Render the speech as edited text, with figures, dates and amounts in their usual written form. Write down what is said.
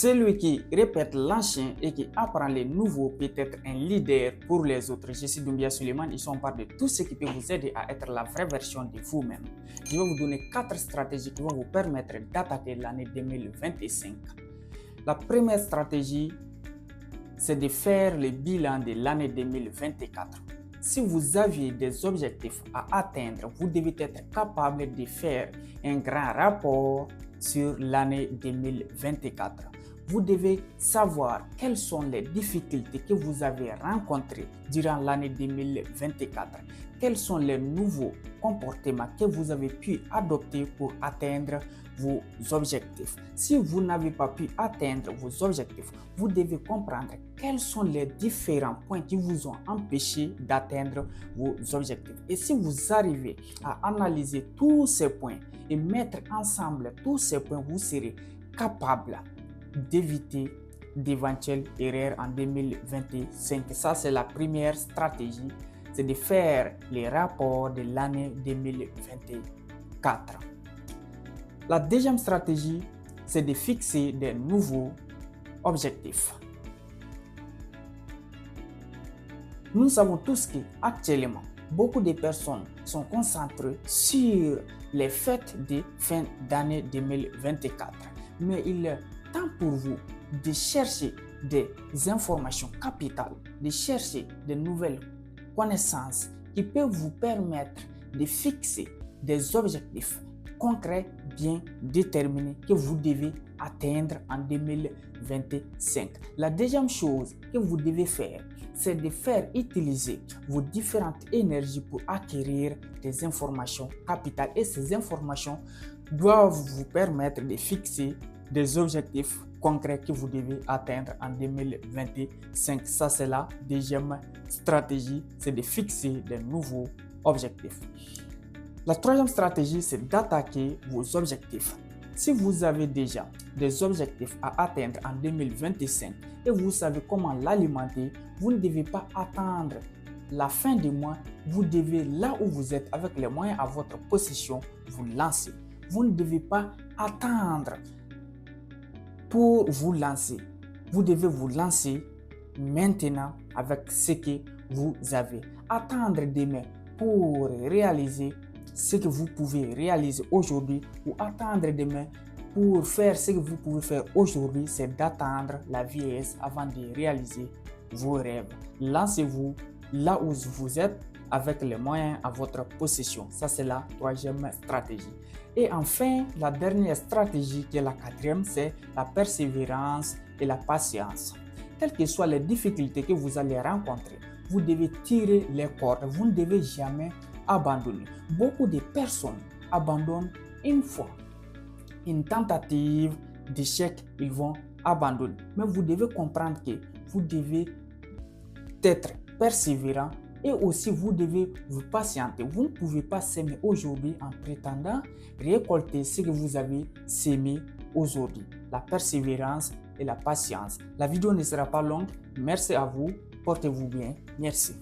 Celui qui répète l'ancien et qui apprend les nouveaux peut être un leader pour les autres. Je suis Doumbia Suleiman, ici on parle de tout ce qui peut vous aider à être la vraie version de vous-même. Je vais vous donner 4 stratégies qui vont vous permettre d'attaquer l'année 2025. La première stratégie, c'est de faire le bilan de l'année 2024. Si vous aviez des objectifs à atteindre, vous devez être capable de faire un grand rapport sur l'année 2024. Vous devez savoir quelles sont les difficultés que vous avez rencontrées durant l'année 2024. Quels sont les nouveaux comportements que vous avez pu adopter pour atteindre vos objectifs. Si vous n'avez pas pu atteindre vos objectifs, vous devez comprendre quels sont les différents points qui vous ont empêché d'atteindre vos objectifs. Et si vous arrivez à analyser tous ces points et mettre ensemble tous ces points, vous serez capable d'éviter d'éventuelles erreurs en 2025. Ça, c'est la première stratégie, c'est de faire les rapports de l'année 2024. La deuxième stratégie, c'est de fixer des nouveaux objectifs. Nous savons tous qu'actuellement, beaucoup de personnes sont concentrées sur les fêtes de fin d'année 2024. Mais il est temps pour vous de chercher des informations capitales, de chercher de nouvelles connaissances qui peuvent vous permettre de fixer des objectifs concrets bien déterminés que vous devez atteindre en 2025. La deuxième chose que vous devez faire, c'est de faire utiliser vos différentes énergies pour acquérir des informations capitales. Et ces informations doivent vous permettre de fixer des objectifs concrets que vous devez atteindre en 2025. Ça, c'est la deuxième stratégie, c'est de fixer de nouveaux objectifs. La troisième stratégie, c'est d'attaquer vos objectifs. Si vous avez déjà des objectifs à atteindre en 2025 et vous savez comment l'alimenter, vous ne devez pas attendre la fin du mois. Vous devez, là où vous êtes, avec les moyens à votre possession, vous lancer. Vous ne devez pas attendre pour vous lancer. Vous devez vous lancer maintenant avec ce que vous avez. Attendre demain pour réaliser ce que vous pouvez réaliser aujourd'hui ou attendre demain pour faire ce que vous pouvez faire aujourd'hui, c'est d'attendre la vieillesse avant de réaliser vos rêves. Lancez-vous là où vous êtes avec les moyens à votre possession. Ça, c'est la troisième stratégie. Et enfin, la dernière stratégie, qui est la quatrième, c'est la persévérance et la patience. Quelles que soient les difficultés que vous allez rencontrer, vous devez tirer les cordes. Vous ne devez jamais abandonner. Beaucoup de personnes abandonnent une fois. Une tentative d'échec, ils vont abandonner. Mais vous devez comprendre que vous devez être persévérant et aussi vous devez vous patienter. Vous ne pouvez pas s'aimer aujourd'hui en prétendant récolter ce que vous avez sémé aujourd'hui. La persévérance et la patience. La vidéo ne sera pas longue. Merci à vous. Portez-vous bien. Merci.